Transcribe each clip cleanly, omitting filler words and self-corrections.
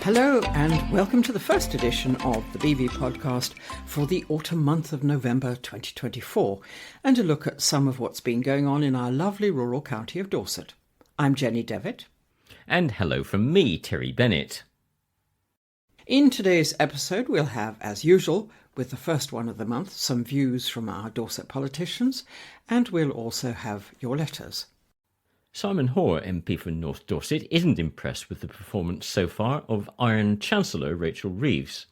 Hello and welcome to the first edition of the BV podcast for the autumn month of November 2024 and a look at some of what's been going on in our lovely rural county of Dorset. I'm Jenny Devitt. And hello from me, Terry Bennett. In today's episode we'll have, as usual, with the first one of the month, some views from our Dorset politicians, and we'll also have your letters. Simon Hoare, MP for North Dorset, isn't impressed with the performance so far of Iron Chancellor Rachel Reeves.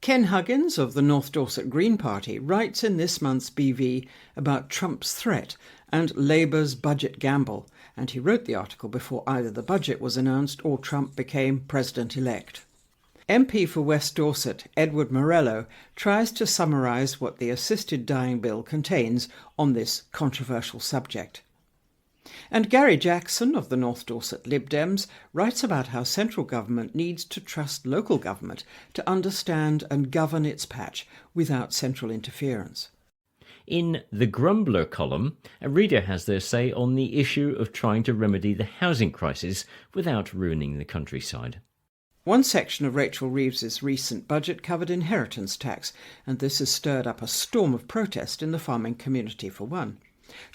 Ken Huggins of the North Dorset Green Party writes in this month's BV about Trump's threat and Labour's budget gamble, and he wrote the article before either the budget was announced or Trump became president-elect. MP for West Dorset, Edward Morello, tries to summarise what the assisted dying bill contains on this controversial subject. And Gary Jackson of the North Dorset Lib Dems writes about how central government needs to trust local government to understand and govern its patch without central interference. In the Grumbler column, a reader has their say on the issue of trying to remedy the housing crisis without ruining the countryside. One section of Rachel Reeves's recent budget covered inheritance tax, and this has stirred up a storm of protest in the farming community for one.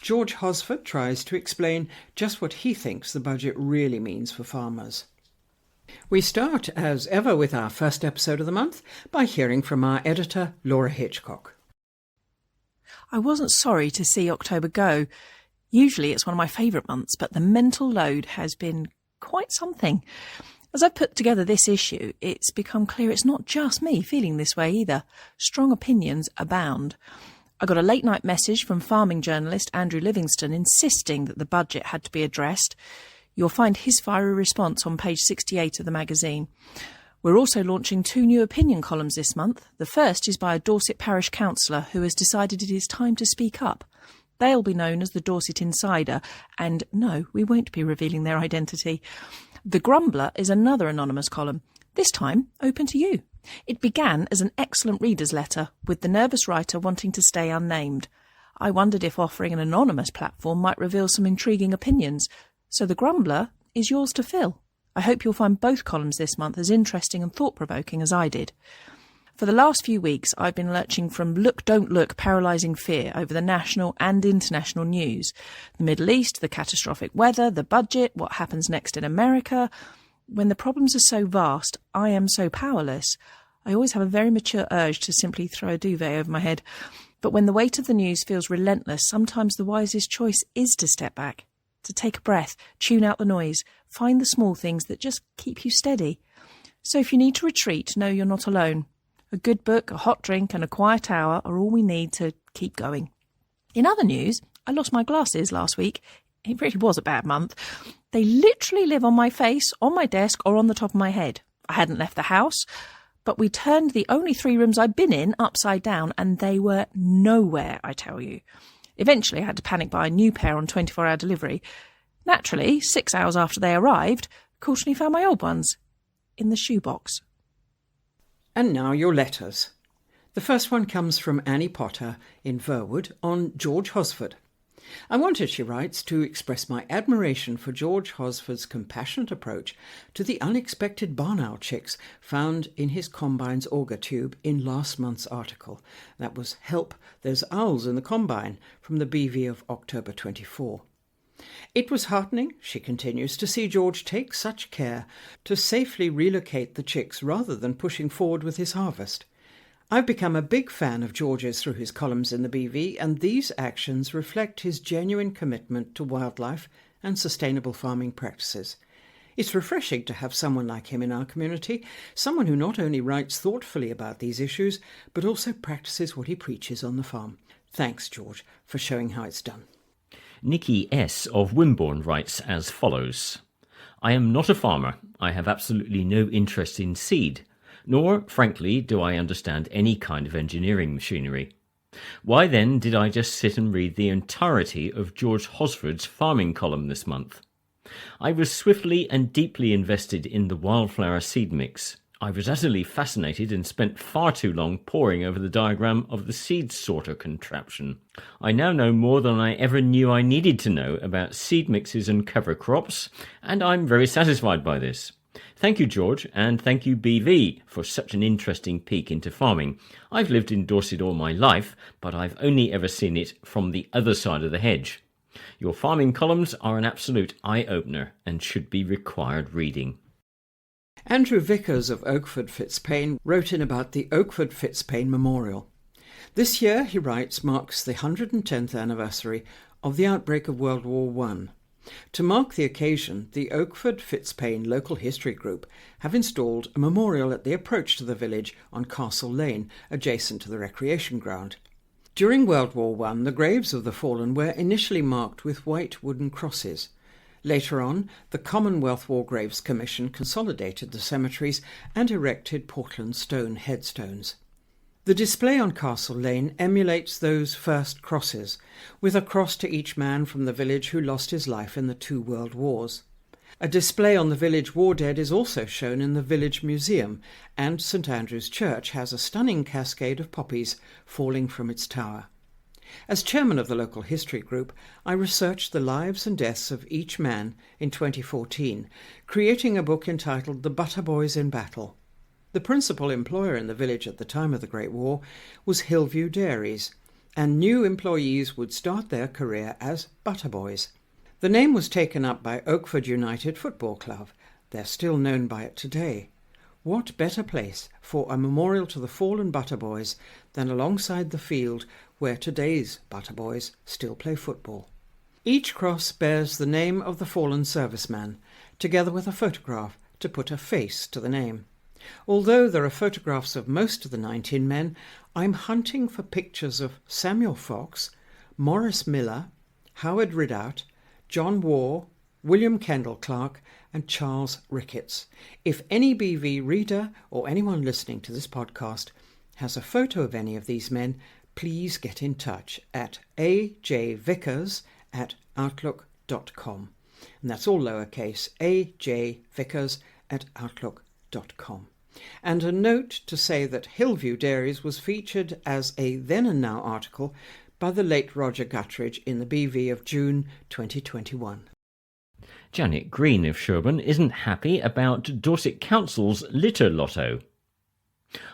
George Hosford tries to explain just what he thinks the budget really means for farmers. We start, as ever, with our first episode of the month by hearing from our editor, Laura Hitchcock. I wasn't sorry to see October go. Usually it's one of my favourite months, but the mental load has been quite something. As I've put together this issue, it's become clear it's not just me feeling this way either. Strong opinions abound. I got a late-night message from farming journalist Andrew Livingston insisting that the budget had to be addressed. You'll find his fiery response on page 68 of the magazine. We're also launching 2 new opinion columns this month. The first is by a Dorset parish councillor who has decided it is time to speak up. They'll be known as the Dorset Insider, and no, we won't be revealing their identity. The Grumbler is another anonymous column, this time open to you. It began as an excellent reader's letter, with the nervous writer wanting to stay unnamed. I wondered if offering an anonymous platform might reveal some intriguing opinions, so the Grumbler is yours to fill. I hope you'll find both columns this month as interesting and thought-provoking as I did. For the last few weeks, I've been lurching from look, don't look, paralysing fear over the national and international news. The Middle East, the catastrophic weather, the budget, what happens next in America. When the problems are so vast, I am so powerless. I always have a very mature urge to simply throw a duvet over my head. But when the weight of the news feels relentless, sometimes the wisest choice is to step back, to take a breath, tune out the noise, find the small things that just keep you steady. So if you need to retreat, know you're not alone. A good book, a hot drink and a quiet hour are all we need to keep going. In other news, I lost my glasses last week. It really was a bad month. They literally live on my face, on my desk or on the top of my head. I hadn't left the house, but we turned the only 3 rooms I'd been in upside down and they were nowhere, I tell you. Eventually I had to panic buy a new pair on 24-hour delivery. Naturally, 6 hours after they arrived, Courtney found my old ones in the shoebox. And now your letters. The first one comes from Annie Potter in Verwood on George Hosford. I wanted, she writes, to express my admiration for George Hosford's compassionate approach to the unexpected barn owl chicks found in his combine's auger tube in last month's article. That was Help, There's Owls in the Combine, from the BV of October 24. It was heartening, she continues, to see George take such care to safely relocate the chicks rather than pushing forward with his harvest. I've become a big fan of George's through his columns in the BV, and these actions reflect his genuine commitment to wildlife and sustainable farming practices. It's refreshing to have someone like him in our community, someone who not only writes thoughtfully about these issues, but also practices what he preaches on the farm. Thanks, George, for showing how it's done. Nikki S. of Wimborne writes as follows. I am not a farmer. I have absolutely no interest in seed. Nor, frankly, do I understand any kind of engineering machinery. Why then did I just sit and read the entirety of George Hosford's farming column this month? I was swiftly and deeply invested in the wildflower seed mix. I was utterly fascinated and spent far too long poring over the diagram of the seed sorter contraption. I now know more than I ever knew I needed to know about seed mixes and cover crops, and I'm very satisfied by this. Thank you, George, and thank you, BV, for such an interesting peek into farming. I've lived in Dorset all my life, but I've only ever seen it from the other side of the hedge. Your farming columns are an absolute eye-opener and should be required reading. Andrew Vickers of Oakford Fitzpaine wrote in about the Oakford Fitzpaine Memorial. This year, he writes, marks the 110th anniversary of the outbreak of World War I. To mark the occasion, the Oakford Fitzpaine Local History Group have installed a memorial at the approach to the village on Castle Lane, adjacent to the recreation ground. During World War I, the graves of the fallen were initially marked with white wooden crosses. Later on, the Commonwealth War Graves Commission consolidated the cemeteries and erected Portland stone headstones. The display on Castle Lane emulates those first crosses, with a cross to each man from the village who lost his life in the 2 World Wars. A display on the village war dead is also shown in the village museum, and St Andrew's Church has a stunning cascade of poppies falling from its tower. As chairman of the local history group, I researched the lives and deaths of each man in 2014, creating a book entitled The Butter Boys in Battle. The principal employer in the village at the time of the Great War was Hillview Dairies, and new employees would start their career as butter boys. The name was taken up by Oakford United Football Club. They're still known by it today. What better place for a memorial to the fallen butter boys than alongside the field where today's butter boys still play football? Each cross bears the name of the fallen serviceman, together with a photograph to put a face to the name. Although there are photographs of most of the 19 men, I'm hunting for pictures of Samuel Fox, Morris Miller, Howard Ridout, John Waugh, William Kendall Clark and Charles Ricketts. If any BV reader or anyone listening to this podcast has a photo of any of these men, please get in touch at ajvickers@outlook.com. And that's all lowercase, ajvickers@outlook.com. And a note to say that Hillview Dairies was featured as a Then and Now article by the late Roger Guttridge in the BV of June 2021. Janet Green of Sherborne isn't happy about Dorset Council's litter lotto.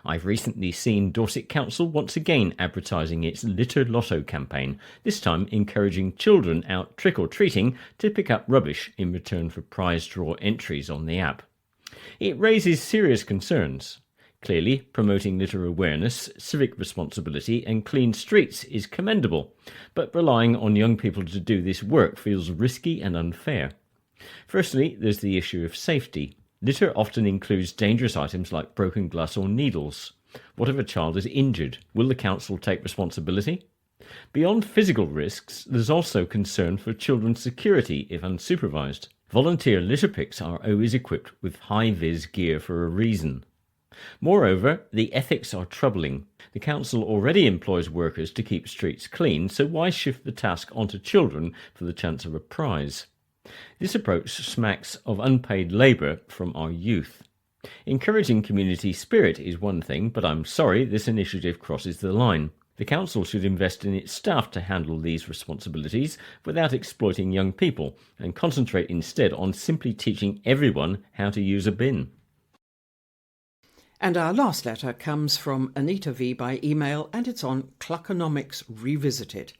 I've recently seen Dorset Council once again advertising its litter lotto campaign, this time encouraging children out trick-or-treating to pick up rubbish in return for prize draw entries on the app. It raises serious concerns. Clearly, promoting litter awareness, civic responsibility and clean streets is commendable, but relying on young people to do this work feels risky and unfair. Firstly, there's the issue of safety. Litter often includes dangerous items like broken glass or needles. What if a child is injured? Will the council take responsibility? Beyond physical risks, there's also concern for children's security if unsupervised. Volunteer litter picks are always equipped with high-vis gear for a reason. Moreover, the ethics are troubling. The council already employs workers to keep streets clean, so why shift the task onto children for the chance of a prize? This approach smacks of unpaid labour from our youth. Encouraging community spirit is one thing, but I'm sorry this initiative crosses the line. The council should invest in its staff to handle these responsibilities without exploiting young people and concentrate instead on simply teaching everyone how to use a bin. And our last letter comes from Anita V by email, and it's on Cluckonomics Revisited.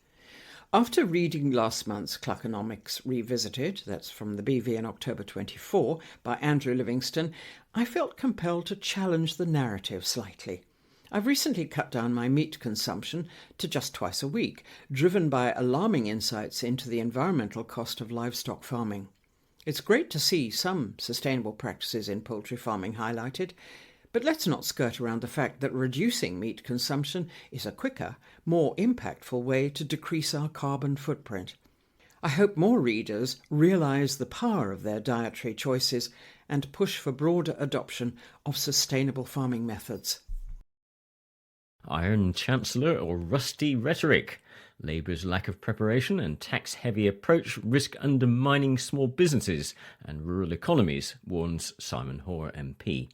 After reading last month's Cluckonomics Revisited, that's from the BV in October 24, by Andrew Livingston, I felt compelled to challenge the narrative slightly. I've recently cut down my meat consumption to just twice a week, driven by alarming insights into the environmental cost of livestock farming. It's great to see some sustainable practices in poultry farming highlighted, but let's not skirt around the fact that reducing meat consumption is a quicker, more impactful way to decrease our carbon footprint. I hope more readers realise the power of their dietary choices and push for broader adoption of sustainable farming methods. Iron Chancellor or rusty rhetoric. Labour's lack of preparation and tax-heavy approach risk undermining small businesses and rural economies, warns Simon Hoare MP.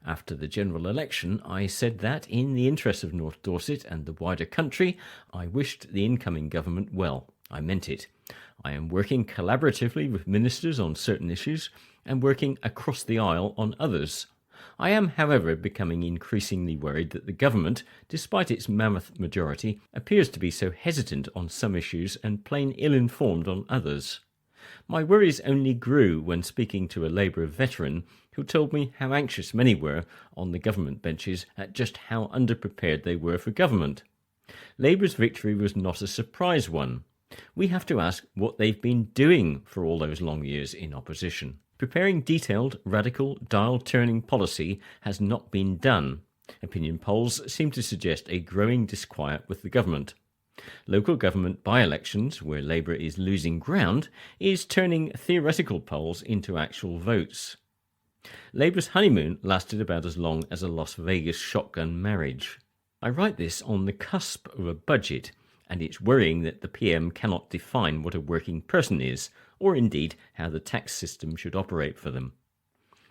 After the general election, I said that, in the interest of North Dorset and the wider country, I wished the incoming government well. I meant it. I am working collaboratively with ministers on certain issues, and working across the aisle on others. I am, however, becoming increasingly worried that the government, despite its mammoth majority, appears to be so hesitant on some issues and plain ill-informed on others. My worries only grew when speaking to a Labour veteran who told me how anxious many were on the government benches at just how underprepared they were for government. Labour's victory was not a surprise one. We have to ask what they've been doing for all those long years in opposition. Preparing detailed, radical, dial-turning policy has not been done. Opinion polls seem to suggest a growing disquiet with the government. Local government by-elections, where Labour is losing ground, is turning theoretical polls into actual votes. Labour's honeymoon lasted about as long as a Las Vegas shotgun marriage. I write this on the cusp of a budget, and it's worrying that the PM cannot define what a working person is, or indeed how the tax system should operate for them.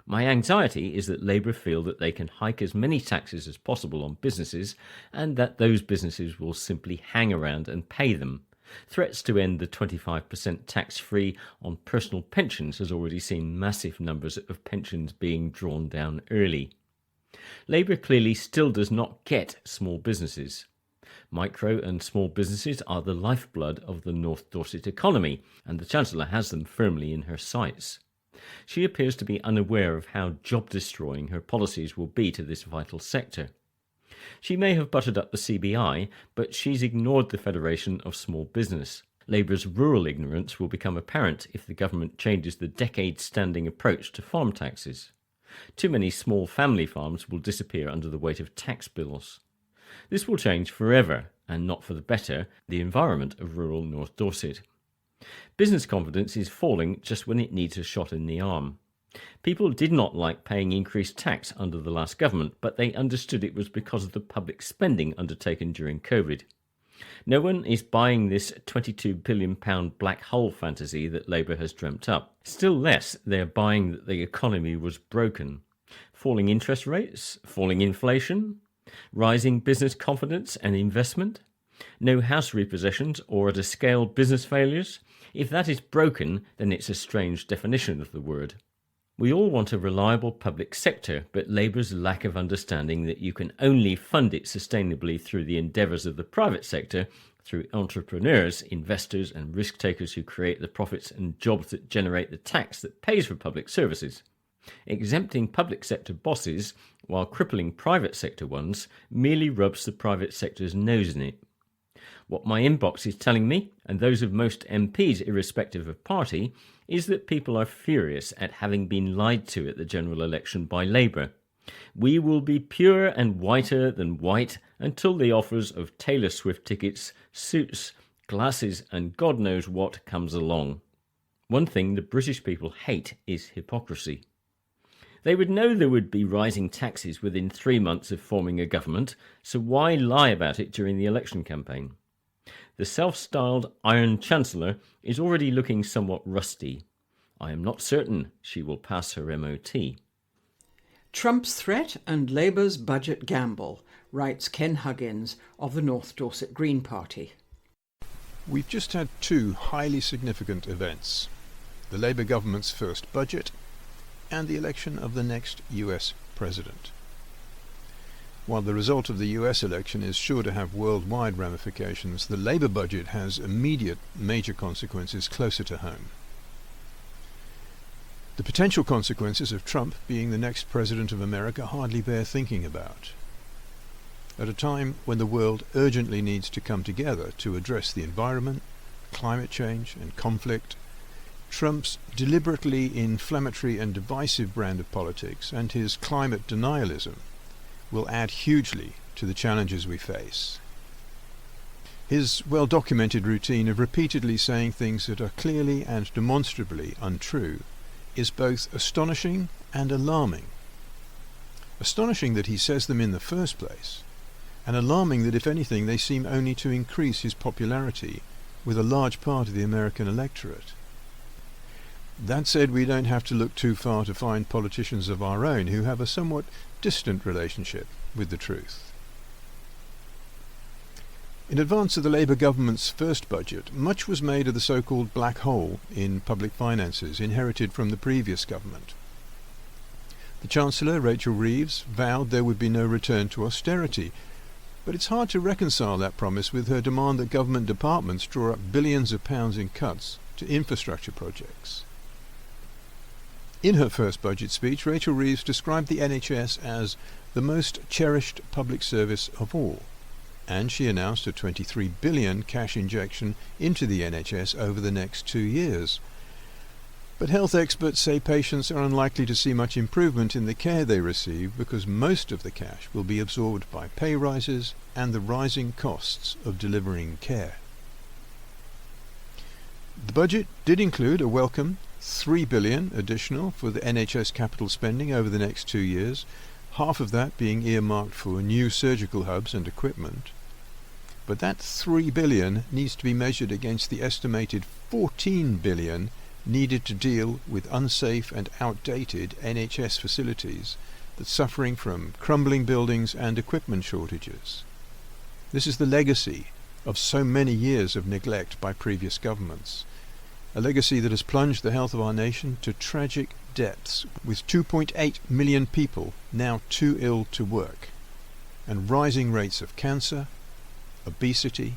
My anxiety is that Labour feel that they can hike as many taxes as possible on businesses, and that those businesses will simply hang around and pay them. Threats to end the 25% tax-free on personal pensions has already seen massive numbers of pensions being drawn down early. Labour clearly still does not get small businesses. Micro and small businesses are the lifeblood of the North Dorset economy, and the Chancellor has them firmly in her sights. She appears to be unaware of how job-destroying her policies will be to this vital sector. She may have buttered up the CBI, but she's ignored the Federation of Small Business. Labour's rural ignorance will become apparent if the government changes the decade-standing approach to farm taxes. Too many small family farms will disappear under the weight of tax bills. This will change forever, and not for the better, the environment of rural North Dorset. Business confidence is falling just when it needs a shot in the arm. People did not like paying increased tax under the last government, but they understood it was because of the public spending undertaken during COVID. No one is buying this £22 billion black hole fantasy that Labour has dreamt up. Still less, they're buying that the economy was broken. Falling interest rates, falling inflation, rising business confidence and investment, no house repossessions or at a scale business failures. If that is broken, then it's a strange definition of the word. We all want a reliable public sector, but Labour's lack of understanding that you can only fund it sustainably through the endeavours of the private sector, through entrepreneurs, investors and risk-takers who create the profits and jobs that generate the tax that pays for public services. Exempting public sector bosses while crippling private sector ones merely rubs the private sector's nose in it. What my inbox is telling me, and those of most MPs irrespective of party, is that people are furious at having been lied to at the general election by Labour. We will be pure and whiter than white until the offers of Taylor Swift tickets, suits, glasses and God knows what comes along. One thing the British people hate is hypocrisy. They would know there would be rising taxes within 3 months of forming a government, so why lie about it during the election campaign? The self-styled Iron Chancellor is already looking somewhat rusty. I am not certain she will pass her MOT. Trump's threat and Labour's budget gamble, writes Ken Huggins of the North Dorset Green Party. We've just had two highly significant events: the Labour government's first budget and the election of the next US president. While the result of the US election is sure to have worldwide ramifications, the Labour budget has immediate major consequences closer to home. The potential consequences of Trump being the next president of America hardly bear thinking about. At a time when the world urgently needs to come together to address the environment, climate change and conflict, Trump's deliberately inflammatory and divisive brand of politics and his climate denialism will add hugely to the challenges we face. His well-documented routine of repeatedly saying things that are clearly and demonstrably untrue is both astonishing and alarming. Astonishing that he says them in the first place, and alarming that if anything they seem only to increase his popularity with a large part of the American electorate. That said, we don't have to look too far to find politicians of our own who have a somewhat distant relationship with the truth. In advance of the Labour government's first budget, much was made of the so-called black hole in public finances inherited from the previous government. The Chancellor, Rachel Reeves, vowed there would be no return to austerity, but it's hard to reconcile that promise with her demand that government departments draw up billions of pounds in cuts to infrastructure projects. In her first budget speech, Rachel Reeves described the NHS as the most cherished public service of all, and she announced a £23 billion cash injection into the NHS over the next 2 years. But health experts say patients are unlikely to see much improvement in the care they receive because most of the cash will be absorbed by pay rises and the rising costs of delivering care. The budget did include a welcome £3 billion additional for the NHS capital spending over the next 2 years, half of that being earmarked for new surgical hubs and equipment. But that £3 billion needs to be measured against the estimated £14 billion needed to deal with unsafe and outdated NHS facilities that's suffering from crumbling buildings and equipment shortages. This is the legacy of so many years of neglect by previous governments, a legacy that has plunged the health of our nation to tragic depths, with 2.8 million people now too ill to work, and rising rates of cancer, obesity,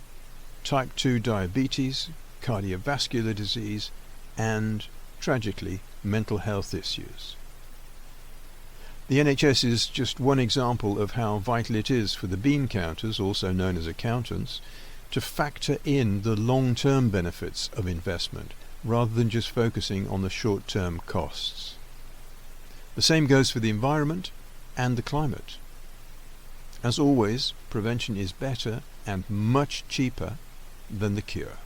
type 2 diabetes, cardiovascular disease, and, tragically, mental health issues. The NHS is just one example of how vital it is for the bean counters, also known as accountants, to factor in the long-term benefits of investment rather than just focusing on the short-term costs. The same goes for the environment and the climate. As always, prevention is better and much cheaper than the cure.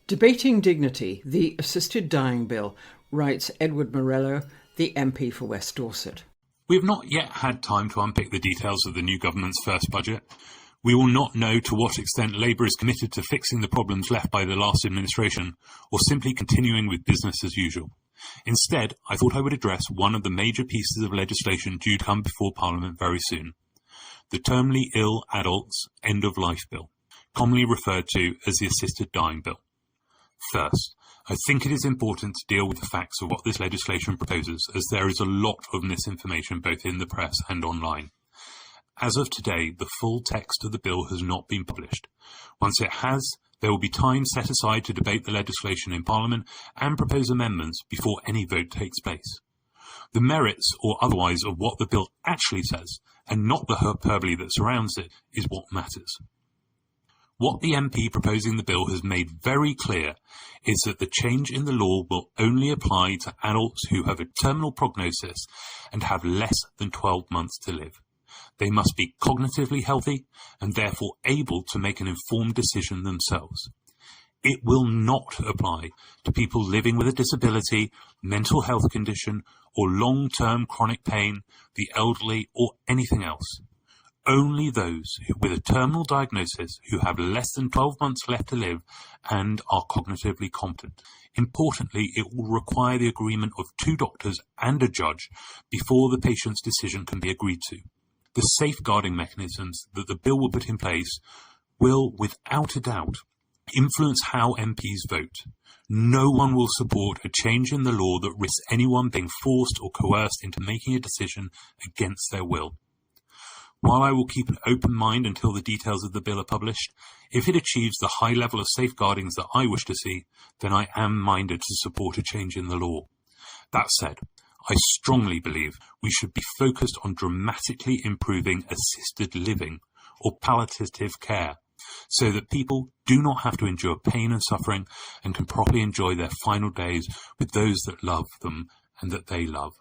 Debating dignity, the assisted dying bill, writes Edward Morello, the MP for West Dorset. We have not yet had time to unpick the details of the new government's first budget. We will not know to what extent Labour is committed to fixing the problems left by the last administration, or simply continuing with business as usual. Instead, I thought I would address one of the major pieces of legislation due to come before Parliament very soon: the Terminally Ill Adults End of Life Bill, commonly referred to as the Assisted Dying Bill. First, I think it is important to deal with the facts of what this legislation proposes, as there is a lot of misinformation both in the press and online. As of today, the full text of the bill has not been published. Once it has, there will be time set aside to debate the legislation in Parliament and propose amendments before any vote takes place. The merits or otherwise of what the bill actually says, and not the hyperbole that surrounds it, is what matters. What the MP proposing the bill has made very clear is that the change in the law will only apply to adults who have a terminal prognosis and have less than 12 months to live. They must be cognitively healthy and therefore able to make an informed decision themselves. It will not apply to people living with a disability, mental health condition, or long-term chronic pain, the elderly, or anything else. Only those with a terminal diagnosis who have less than 12 months left to live and are cognitively competent. Importantly, it will require the agreement of 2 doctors and a judge before the patient's decision can be agreed to. The safeguarding mechanisms that the bill will put in place will, without a doubt, influence how MPs vote. No one will support a change in the law that risks anyone being forced or coerced into making a decision against their will. While I will keep an open mind until the details of the bill are published, if it achieves the high level of safeguardings that I wish to see, then I am minded to support a change in the law. That said, I strongly believe we should be focused on dramatically improving assisted living or palliative care, so that people do not have to endure pain and suffering and can properly enjoy their final days with those that love them and that they love.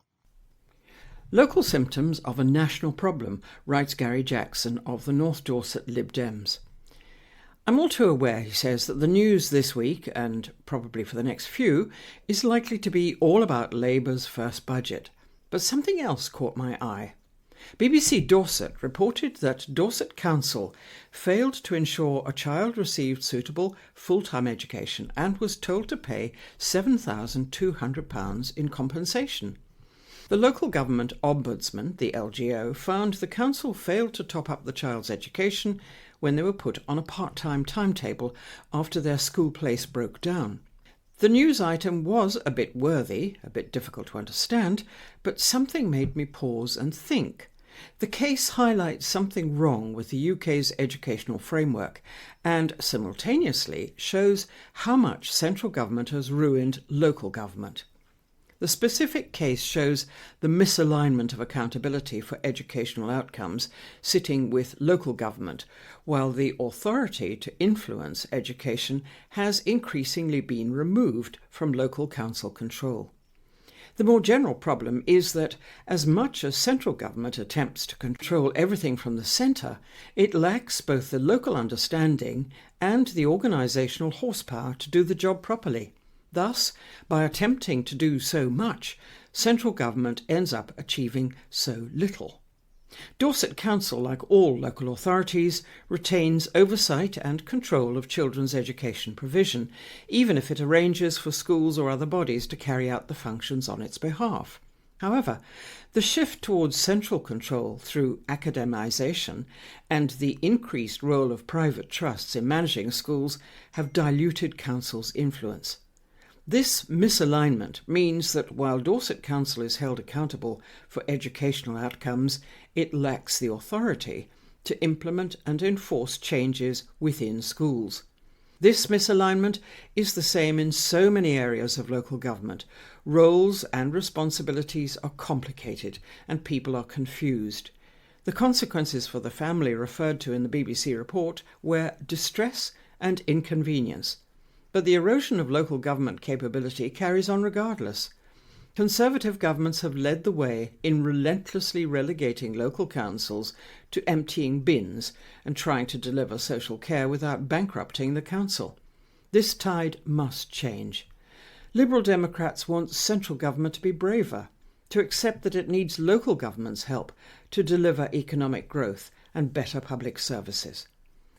Local symptoms of a national problem, writes Gary Jackson of the North Dorset Lib Dems. I'm all too aware, he says, that the news this week, and probably for the next few, is likely to be all about Labour's first budget. But something else caught my eye. BBC Dorset reported that Dorset Council failed to ensure a child received suitable full-time education and was told to pay £7,200 in compensation. The local government ombudsman, the LGO, found the council failed to top up the child's education, when they were put on a part-time timetable after their school place broke down. The news item was a bit worthy, a bit difficult to understand, but something made me pause and think. The case highlights something wrong with the UK's educational framework and simultaneously shows how much central government has ruined local government. The specific case shows the misalignment of accountability for educational outcomes sitting with local government, while the authority to influence education has increasingly been removed from local council control. The more general problem is that as much as central government attempts to control everything from the centre, it lacks both the local understanding and the organisational horsepower to do the job properly. Thus, by attempting to do so much, central government ends up achieving so little. Dorset Council, like all local authorities, retains oversight and control of children's education provision, even if it arranges for schools or other bodies to carry out the functions on its behalf. However, the shift towards central control through academisation and the increased role of private trusts in managing schools have diluted Council's influence. This misalignment means that while Dorset Council is held accountable for educational outcomes, it lacks the authority to implement and enforce changes within schools. This misalignment is the same in so many areas of local government. Roles and responsibilities are complicated and people are confused. The consequences for the family referred to in the BBC report were distress and inconvenience. But the erosion of local government capability carries on regardless. Conservative governments have led the way in relentlessly relegating local councils to emptying bins and trying to deliver social care without bankrupting the council. This tide must change. Liberal Democrats want central government to be braver, to accept that it needs local government's help to deliver economic growth and better public services.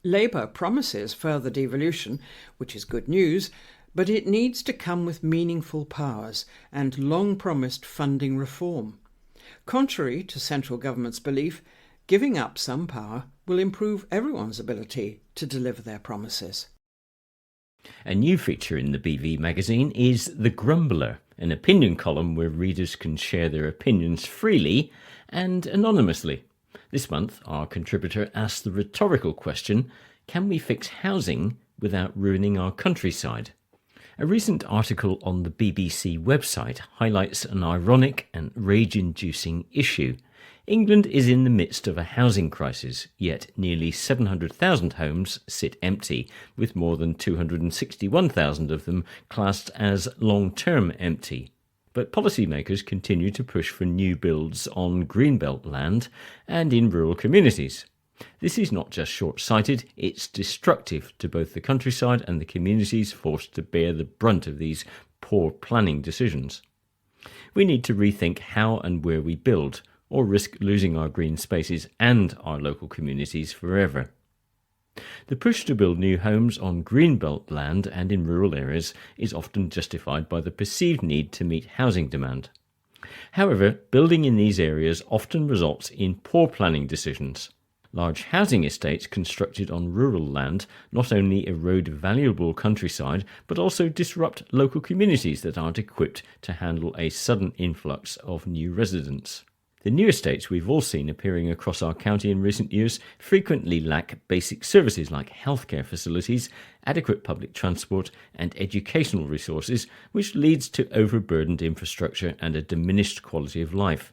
Labour promises further devolution, which is good news, but it needs to come with meaningful powers and long-promised funding reform. Contrary to central government's belief, giving up some power will improve everyone's ability to deliver their promises. A new feature in the BV magazine is The Grumbler, an opinion column where readers can share their opinions freely and anonymously. This month, our contributor asked the rhetorical question, can we fix housing without ruining our countryside? A recent article on the BBC website highlights an ironic and rage-inducing issue. England is in the midst of a housing crisis, yet nearly 700,000 homes sit empty, with more than 261,000 of them classed as long-term empty. But policymakers continue to push for new builds on greenbelt land and in rural communities. This is not just short-sighted, it's destructive to both the countryside and the communities forced to bear the brunt of these poor planning decisions. We need to rethink how and where we build, or risk losing our green spaces and our local communities forever. The push to build new homes on greenbelt land and in rural areas is often justified by the perceived need to meet housing demand. However, building in these areas often results in poor planning decisions. Large housing estates constructed on rural land not only erode valuable countryside, but also disrupt local communities that aren't equipped to handle a sudden influx of new residents. The new estates we've all seen appearing across our county in recent years frequently lack basic services like healthcare facilities, adequate public transport and educational resources, which leads to overburdened infrastructure and a diminished quality of life.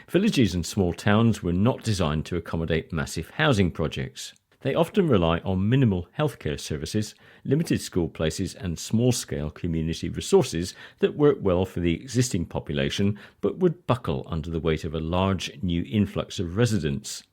Villages and small towns were not designed to accommodate massive housing projects. They often rely on minimal healthcare services, limited school places and small-scale community resources that work well for the existing population but would buckle under the weight of a large new influx of residents.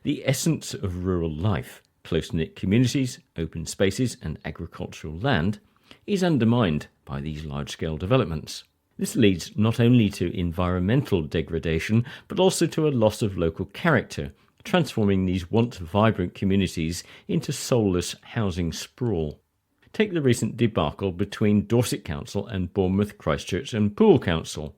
The essence of rural life, close-knit communities, open spaces and agricultural land, is undermined by these large-scale developments. This leads not only to environmental degradation but also to a loss of local character, transforming these once vibrant communities into soulless housing sprawl. Take the recent debacle between Dorset Council and Bournemouth, Christchurch and Poole Council.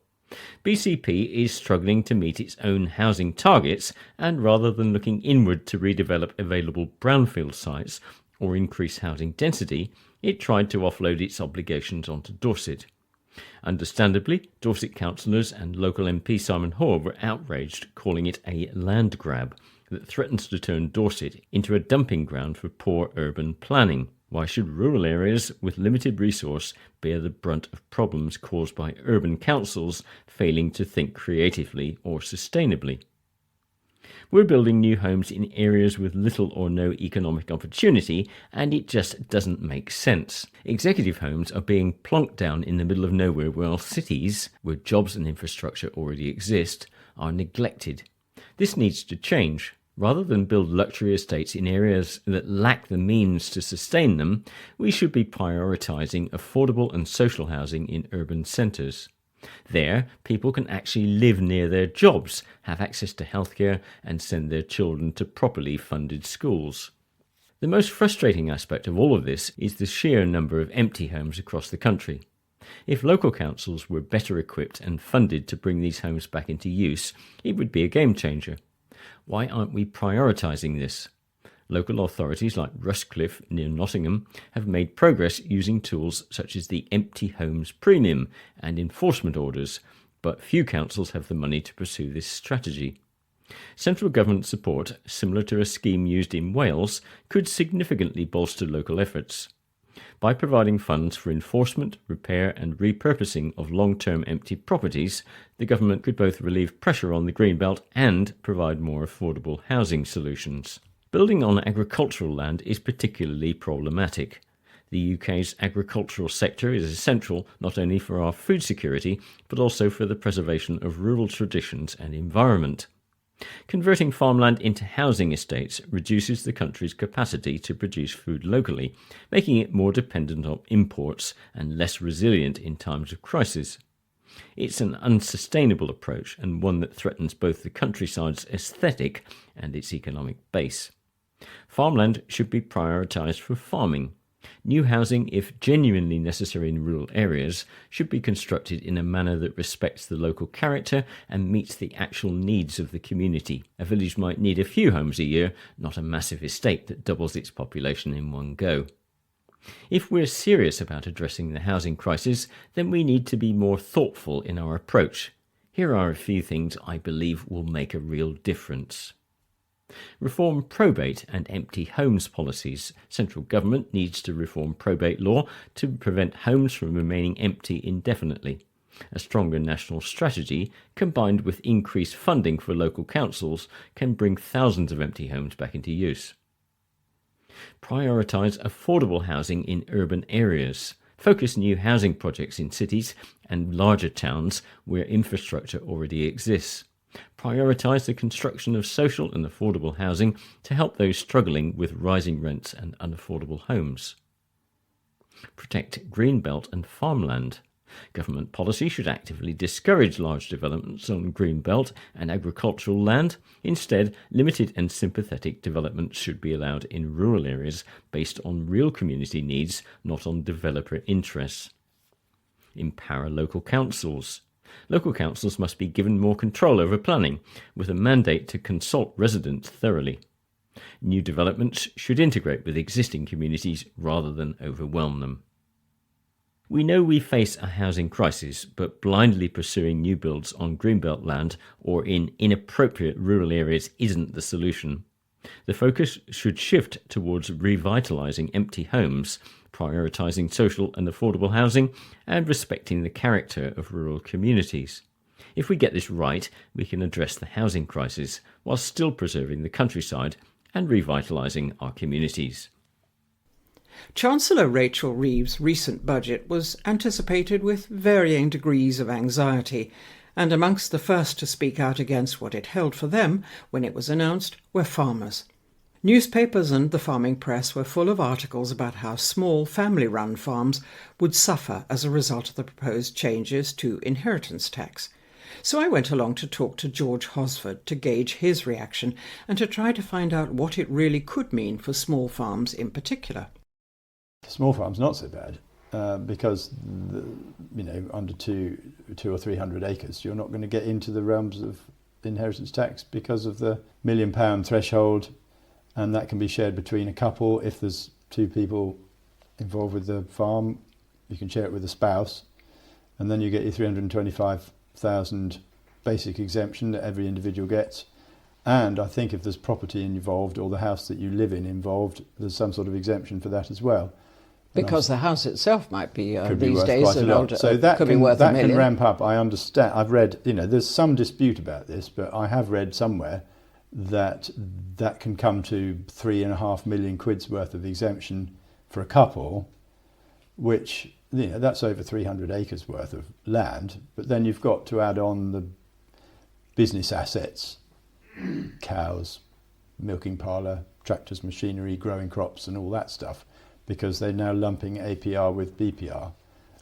BCP is struggling to meet its own housing targets, and rather than looking inward to redevelop available brownfield sites or increase housing density, it tried to offload its obligations onto Dorset. Understandably, Dorset councillors and local MP Simon Hoare were outraged, calling it a land grab that threatens to turn Dorset into a dumping ground for poor urban planning. Why should rural areas with limited resource bear the brunt of problems caused by urban councils failing to think creatively or sustainably? We're building new homes in areas with little or no economic opportunity, and it just doesn't make sense. Executive homes are being plonked down in the middle of nowhere, while cities, where jobs and infrastructure already exist, are neglected. This needs to change. Rather than build luxury estates in areas that lack the means to sustain them, we should be prioritising affordable and social housing in urban centres. There, people can actually live near their jobs, have access to healthcare, and send their children to properly funded schools. The most frustrating aspect of all of this is the sheer number of empty homes across the country. If local councils were better equipped and funded to bring these homes back into use, it would be a game changer. Why aren't we prioritising this? Local authorities like Rushcliffe near Nottingham have made progress using tools such as the Empty Homes Premium and enforcement orders, but few councils have the money to pursue this strategy. Central government support, similar to a scheme used in Wales, could significantly bolster local efforts. By providing funds for enforcement, repair and repurposing of long-term empty properties, the government could both relieve pressure on the Greenbelt and provide more affordable housing solutions. Building on agricultural land is particularly problematic. The UK's agricultural sector is essential not only for our food security, but also for the preservation of rural traditions and environment. Converting farmland into housing estates reduces the country's capacity to produce food locally, making it more dependent on imports and less resilient in times of crisis. It's an unsustainable approach, and one that threatens both the countryside's aesthetic and its economic base. Farmland should be prioritised for farming. New housing, if genuinely necessary in rural areas, should be constructed in a manner that respects the local character and meets the actual needs of the community. A village might need a few homes a year, not a massive estate that doubles its population in one go. If we're serious about addressing the housing crisis, then we need to be more thoughtful in our approach. Here are a few things I believe will make a real difference. Reform probate and empty homes policies. Central government needs to reform probate law to prevent homes from remaining empty indefinitely. A stronger national strategy, combined with increased funding for local councils, can bring thousands of empty homes back into use. Prioritise affordable housing in urban areas. Focus new housing projects in cities and larger towns where infrastructure already exists. Prioritise the construction of social and affordable housing to help those struggling with rising rents and unaffordable homes. Protect greenbelt and farmland. Government policy should actively discourage large developments on greenbelt and agricultural land. Instead, limited and sympathetic development should be allowed in rural areas based on real community needs, not on developer interests. Empower local councils. Local councils must be given more control over planning, with a mandate to consult residents thoroughly. New developments should integrate with existing communities rather than overwhelm them. We know we face a housing crisis, but blindly pursuing new builds on greenbelt land or in inappropriate rural areas isn't the solution. The focus should shift towards revitalising empty homes, prioritising social and affordable housing, and respecting the character of rural communities. If we get this right, we can address the housing crisis while still preserving the countryside and revitalising our communities. Chancellor Rachel Reeves' recent budget was anticipated with varying degrees of anxiety, and amongst the first to speak out against what it held for them when it was announced were farmers. Newspapers and the farming press were full of articles about how small family-run farms would suffer as a result of the proposed changes to inheritance tax. So I went along to talk to George Hosford to gauge his reaction and to try to find out what it really could mean for small farms in particular. Small farms, not so bad. because under 200 or 300 acres, you're not going to get into the realms of inheritance tax because of the £1 million threshold, and that can be shared between a couple. If there's two people involved with the farm, you can share it with a spouse, and then you get your 325,000 basic exemption that every individual gets. And I think if there's property involved or the house that you live in involved, there's some sort of exemption for that as well. Because the house itself might be could be these worth days quite a lot. So that could be worth that £1 million. can ramp up. I understand. I've read, there's some dispute about this, but I have read somewhere that can come to £3.5 million worth of exemption for a couple, which that's over 300 acres worth of land. But then you've got to add on the business assets, cows, milking parlour, tractors, machinery, growing crops, and all that stuff, because they're now lumping APR with BPR.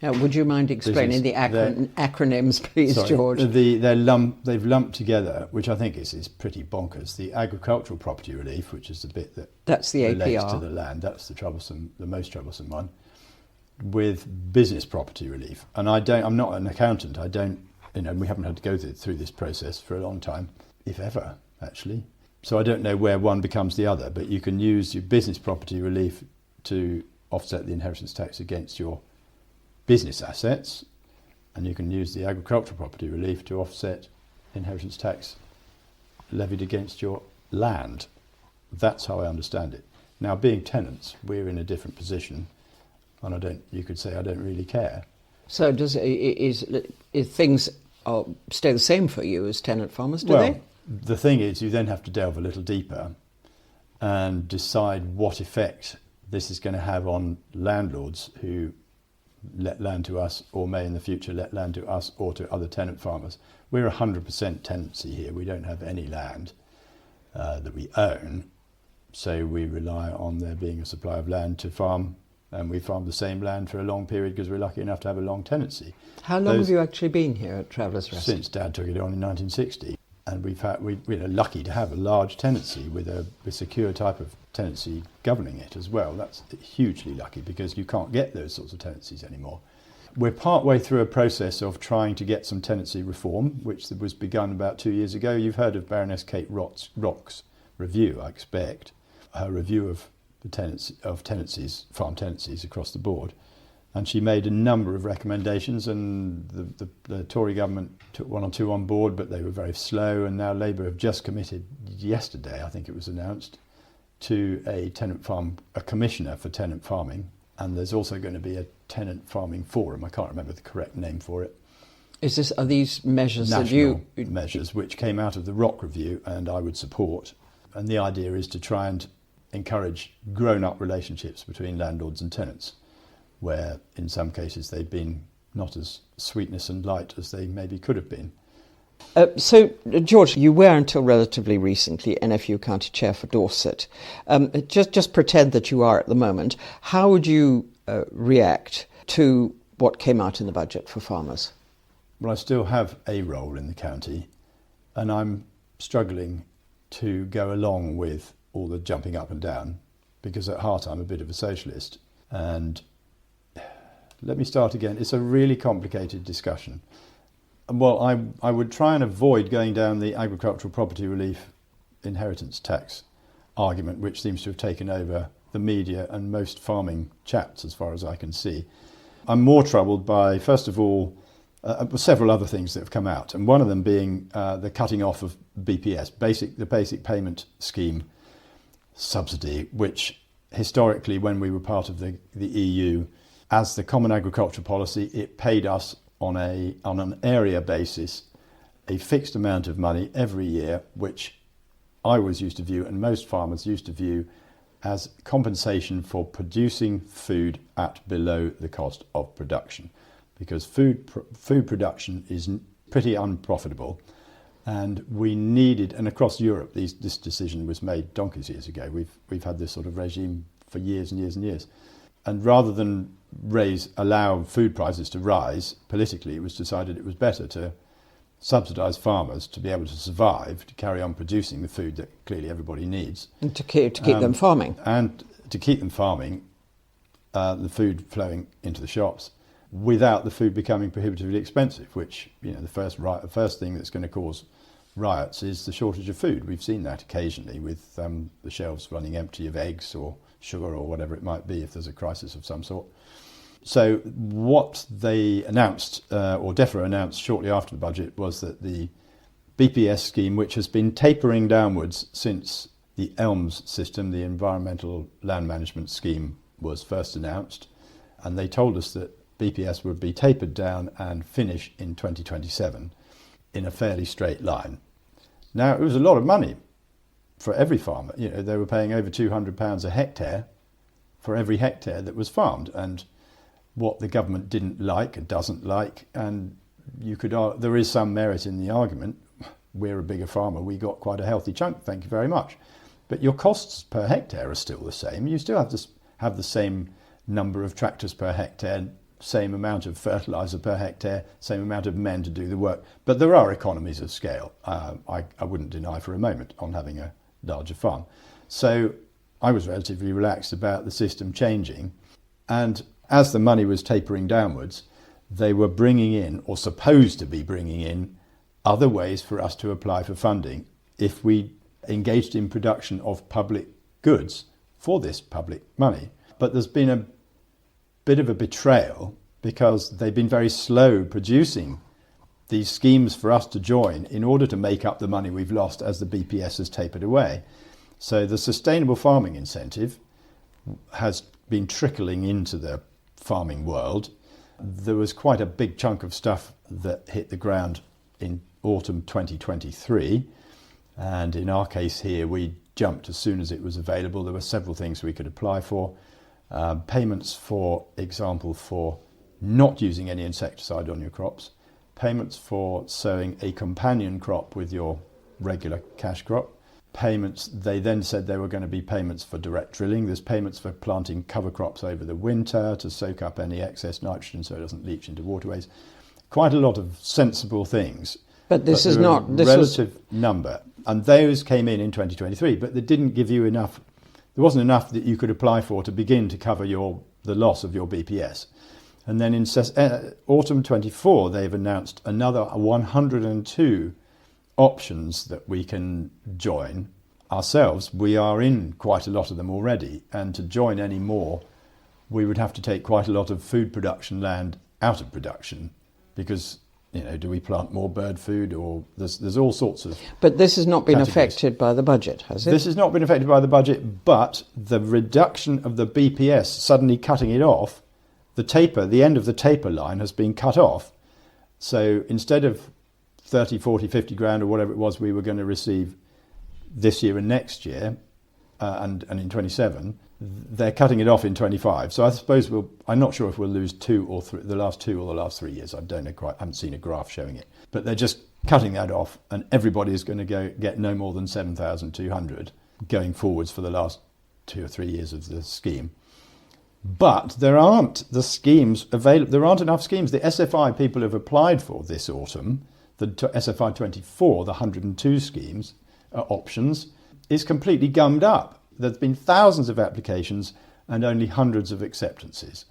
Would you mind explaining the acronyms, please, sorry, George? They've lumped together, which I think is pretty bonkers. The agricultural property relief, which is the bit that's the relates APR to the land, that's the most troublesome one, with business property relief. And I'm not an accountant. I don't, we haven't had to go through this process for a long time, if ever, actually. So I don't know where one becomes the other, but you can use your business property relief to offset the inheritance tax against your business assets, and you can use the agricultural property relief to offset inheritance tax levied against your land. That's how I understand it. Now, being tenants, we're in a different position, and you could say I don't really care. So is things stay the same for you as tenant farmers, do they? The thing is, you then have to delve a little deeper and decide what effect this is going to have on landlords who let land to us, or may in the future let land to us or to other tenant farmers. We're 100% tenancy here. We don't have any land that we own, so we rely on there being a supply of land to farm, and we farm the same land for a long period because we're lucky enough to have a long tenancy. How long have you actually been here at Travellers Rest? Since Dad took it on in 1960. And we're lucky to have a large tenancy with a secure type of tenancy governing it as well. That's hugely lucky, because you can't get those sorts of tenancies anymore. We're partway through a process of trying to get some tenancy reform, which was begun about 2 years ago. You've heard of Baroness Kate Rock's review, I expect, her review of the tenancies, farm tenancies across the board. And she made a number of recommendations, and the Tory government took one or two on board, but they were very slow. And now Labour have just committed yesterday, I think it was announced, to a commissioner for tenant farming. And there's also going to be a tenant farming forum. I can't remember the correct name for it. Are these measures National measures which came out of the Rock review, and I would support. And the idea is to try and encourage grown-up relationships between landlords and tenants, where in some cases they've been not as sweetness and light as they maybe could have been. So, George, you were until relatively recently NFU County Chair for Dorset. Just pretend that you are at the moment. How would you react to what came out in the budget for farmers? Well, I still have a role in the county, and I'm struggling to go along with all the jumping up and down, because at heart I'm a bit of a socialist. And let me start again. It's a really complicated discussion. Well, I would try and avoid going down the agricultural property relief inheritance tax argument, which seems to have taken over the media and most farming chats, as far as I can see. I'm more troubled by, first of all, several other things that have come out, and one of them being the cutting off of BPS, the basic payment scheme subsidy, which historically, when we were part of the EU, as the Common Agricultural Policy, it paid us on an area basis a fixed amount of money every year, which I always used to view, and most farmers used to view, as compensation for producing food at below the cost of production, because food production is pretty unprofitable, and we needed, and across Europe this decision was made donkeys years ago. We've had this sort of regime for years and years and years. And rather than allow food prices to rise, politically it was decided it was better to subsidise farmers to be able to survive, to carry on producing the food that clearly everybody needs. And to keep them farming. And to keep them farming, the food flowing into the shops, without the food becoming prohibitively expensive, which, the first thing that's going to cause riots is the shortage of food. We've seen that occasionally with the shelves running empty of eggs or sugar or whatever it might be if there's a crisis of some sort. So what they announced, or DEFRA announced shortly after the budget, was that the BPS scheme, which has been tapering downwards since the ELMS system, the Environmental Land Management Scheme, was first announced, and they told us that BPS would be tapered down and finish in 2027 in a fairly straight line. Now, it was a lot of money for every farmer. They were paying over £200 a hectare for every hectare that was farmed, and what the government didn't like and doesn't like, and there is some merit in the argument. We're a bigger farmer, we got quite a healthy chunk, thank you very much. But your costs per hectare are still the same. You still have to have the same number of tractors per hectare, same amount of fertiliser per hectare, same amount of men to do the work. But there are economies of scale, I wouldn't deny for a moment, on having a larger farm. So I was relatively relaxed about the system changing. And as the money was tapering downwards, they were bringing in, or supposed to be bringing in, other ways for us to apply for funding if we engaged in production of public goods for this public money. But there's been a bit of a betrayal because they've been very slow producing these schemes for us to join in order to make up the money we've lost as the BPS has tapered away. So the sustainable farming incentive has been trickling into the farming world. There was quite a big chunk of stuff that hit the ground in autumn 2023, and in our case here we jumped as soon as it was available. There were several things we could apply for. Payments, for example, for not using any insecticide on your crops, payments for sowing a companion crop with your regular cash crop, payments, they then said there were going to be payments for direct drilling. There's payments for planting cover crops over the winter to soak up any excess nitrogen so it doesn't leach into waterways. Quite a lot of sensible things. But this is not... This relative number. And those came in 2023, but they didn't give you enough. There wasn't enough that you could apply for to begin to cover the loss of your BPS. And then in autumn 24, they've announced another 102 options that we can join ourselves. We are in quite a lot of them already, and to join any more, we would have to take quite a lot of food production land out of production, because, do we plant more bird food, or there's all sorts of... But this has not been categories. affected by the budget, has it? This has not been affected by the budget, but the reduction of the BPS, suddenly cutting it off, the end of the taper line has been cut off. So instead of 30, 40, 50 grand or whatever it was we were going to receive this year and next year, and in 27, they're cutting it off in 25. So I suppose I'm not sure if we'll lose the last 3 years. I don't know quite, I haven't seen a graph showing it. But they're just cutting that off, and everybody is going to get no more than 7,200 going forwards for the last 2 or 3 years of the scheme. But there aren't the schemes available. There aren't enough schemes. The SFI people have applied for this autumn, the SFI 24, the 102 schemes, options, is completely gummed up. There's been thousands of applications and only hundreds of acceptances,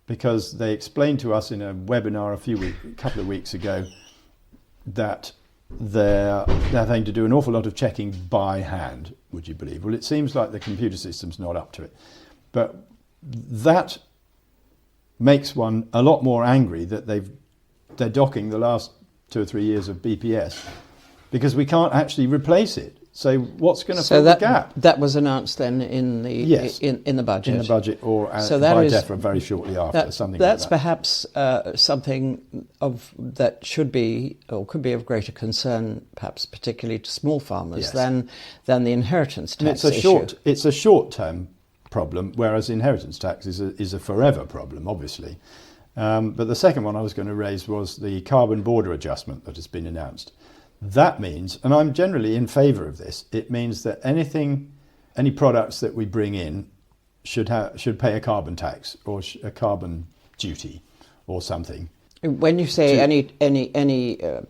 because they explained to us in a webinar a couple of weeks ago that they're having to do an awful lot of checking by hand, would you believe? Well, it seems like the computer system's not up to it. But that makes one a lot more angry that they're docking the last 2 or 3 years of BPS, because we can't actually replace it. So what's going to fill the gap? That was announced then in the in the budget. In the budget, or by DEFRA very shortly after. That's like that. That's perhaps something that should be or could be of greater concern, perhaps particularly to small farmers, than the inheritance tax issue. It's a short-term problem, whereas inheritance tax is a forever problem, obviously. But the second one I was going to raise was the carbon border adjustment that has been announced. That means, and I'm generally in favour of this, it means that any products that we bring in should pay a carbon tax or a carbon duty or something. When you say any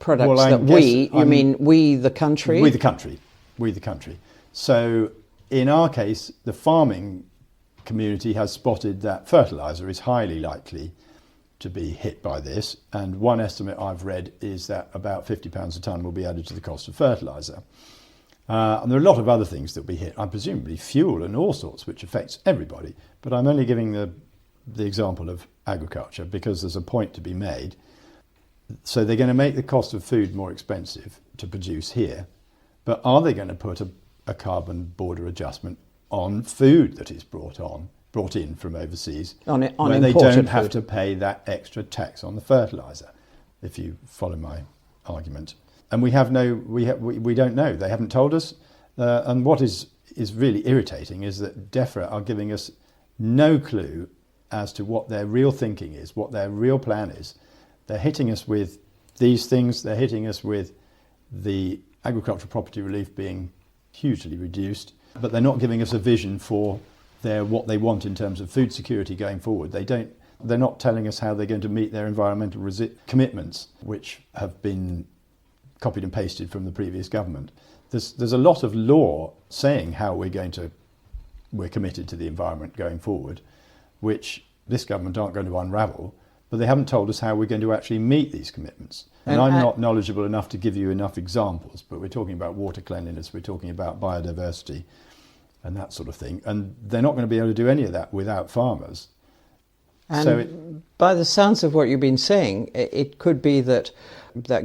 products you mean we the country? We the country. So in our case, the farming community has spotted that fertiliser is highly likely to be hit by this, and one estimate I've read is that about £50 a tonne will be added to the cost of fertiliser. And there are a lot of other things that will be hit, and presumably fuel and all sorts, which affects everybody. But I'm only giving the example of agriculture because there's a point to be made. So they're going to make the cost of food more expensive to produce here, but are they going to put a carbon border adjustment on food that is brought in from overseas, on where they imported don't have food. to pay that extra tax on the fertiliser, if you follow my argument? And we don't know. They haven't told us. And what is really irritating is that DEFRA are giving us no clue as to what their real thinking is, what their real plan is. They're hitting us with these things. They're hitting us with the agricultural property relief being hugely reduced, but they're not giving us a vision for what they want in terms of food security going forward. They're not telling us how they're going to meet their environmental commitments, which have been copied and pasted from the previous government. There's a lot of law saying how we're committed to the environment going forward, which this government aren't going to unravel, but they haven't told us how we're going to actually meet these commitments. And I'm not knowledgeable enough to give you enough examples, but we're talking about water cleanliness, we're talking about biodiversity and that sort of thing. And they're not going to be able to do any of that without farmers. And by the sounds of what you've been saying, it could be that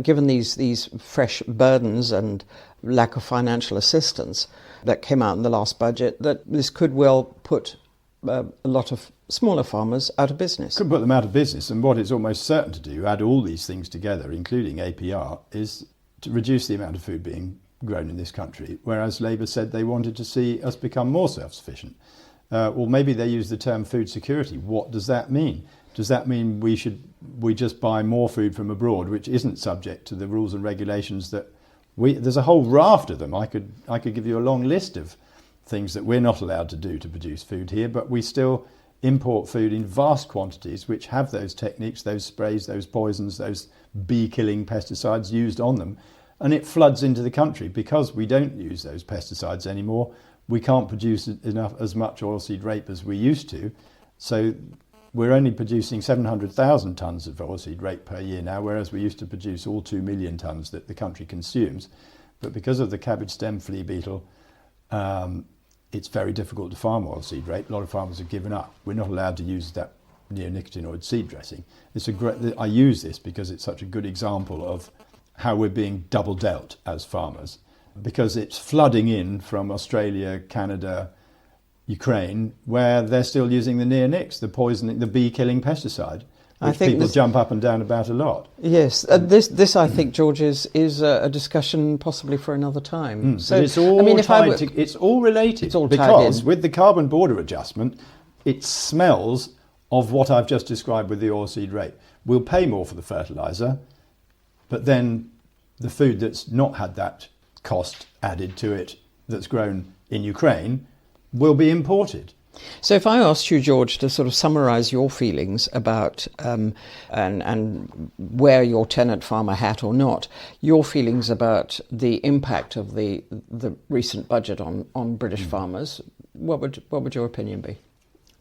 given these fresh burdens and lack of financial assistance that came out in the last budget, that this could well put a lot of smaller farmers out of business. Could put them out of business, and what it's almost certain to do, add all these things together, including APR, is to reduce the amount of food being grown in this country, whereas Labour said they wanted to see us become more self-sufficient. Or maybe they use the term food security. What does that mean? Does that mean we just buy more food from abroad, which isn't subject to the rules and regulations that there's a whole raft of them. I could give you a long list of things that we're not allowed to do to produce food here, but we still import food in vast quantities which have those techniques, those sprays, those poisons, those bee-killing pesticides used on them, and it floods into the country. Because we don't use those pesticides anymore, we can't produce as much oilseed rape as we used to, so we're only producing 700,000 tonnes of oilseed rape per year now, whereas we used to produce all 2 million tonnes that the country consumes. But because of the cabbage stem flea beetle, it's very difficult to farm oilseed rape. A lot of farmers have given up. We're not allowed to use that neonicotinoid seed dressing. I use this because it's such a good example of how we're being double dealt as farmers, because it's flooding in from Australia, Canada, Ukraine, where they're still using the neonics, the poisoning, the bee-killing pesticide, which people jump up and down about a lot. Yes, this I think, George, is a discussion possibly for another time. So it's all it's all related. It's all because with the carbon border adjustment, it smells of what I've just described with the oilseed rape. We'll pay more for the fertiliser, but then the food that's not had that cost added to it, that's grown in Ukraine, will be imported. So if I asked you, George, to sort of summarise your feelings about and wear your tenant farmer hat or not, your feelings about the impact of the recent budget on British farmers, what would your opinion be?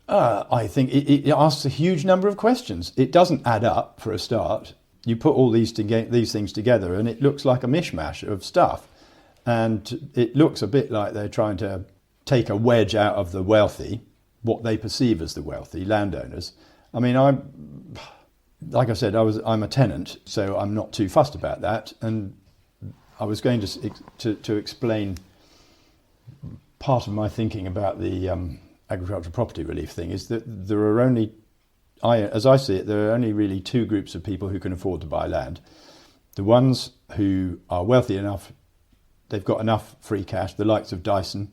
I think it asks a huge number of questions. It doesn't add up, for a start. You put all these things together and it looks like a mishmash of stuff. And it looks a bit like they're trying to take a wedge out of the wealthy, what they perceive as the wealthy landowners. I mean, like I said, I'm a tenant, so I'm not too fussed about that. And I was going to explain part of my thinking about the agricultural property relief thing is that there are only, as I see it, there are only really two groups of people who can afford to buy land. The ones who are wealthy enough, they've got enough free cash, the likes of Dyson,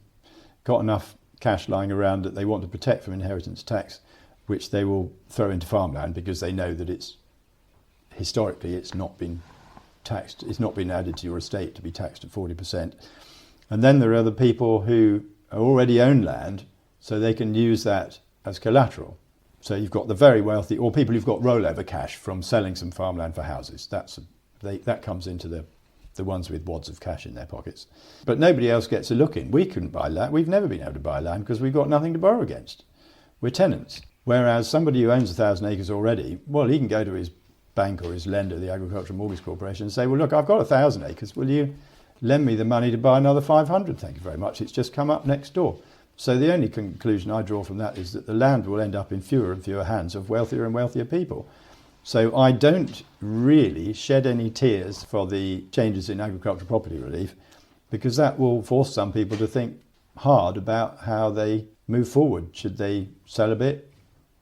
got enough cash lying around that they want to protect from inheritance tax, which they will throw into farmland because they know that historically it's not been taxed, it's not been added to your estate to be taxed at 40%. And then there are the people who already own land, so they can use that as collateral. So you've got the very wealthy, or people who've got rollover cash from selling some farmland for houses. That comes into the ones with wads of cash in their pockets. But nobody else gets a look in. We couldn't buy land. We've never been able to buy land because we've got nothing to borrow against. we're tenants. Whereas somebody who owns 1,000 acres already, well, he can go to his bank or his lender, the Agricultural Mortgage Corporation, and say, well, look, I've got 1,000 acres. Will you lend me the money to buy another 500? Thank you very much. It's just come up next door. So the only conclusion I draw from that is that the land will end up in fewer and fewer hands of wealthier and wealthier people. So I don't really shed any tears for the changes in agricultural property relief, because that will force some people to think hard about how they move forward. Should they sell a bit,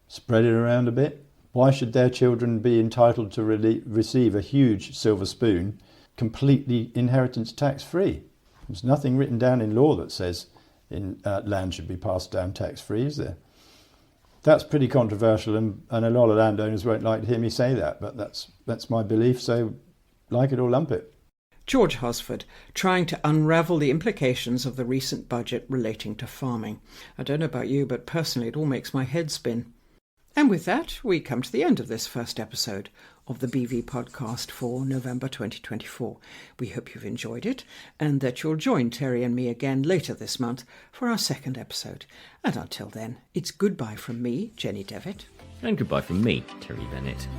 spread it around a bit? Why should their children be entitled to receive a huge silver spoon, completely inheritance tax free? There's nothing written down in law that says land should be passed down tax free, is there? That's pretty controversial, and a lot of landowners won't like to hear me say that, but that's my belief, so like it or lump it. George Hosford, trying to unravel the implications of the recent budget relating to farming. I don't know about you, but personally it all makes my head spin. And with that, we come to the end of this first episode of the BV podcast for November 2024. We hope you've enjoyed it and that you'll join Terry and me again later this month for our second episode. And until then, it's goodbye from me, Jenny Devitt. And goodbye from me, Terry Bennett.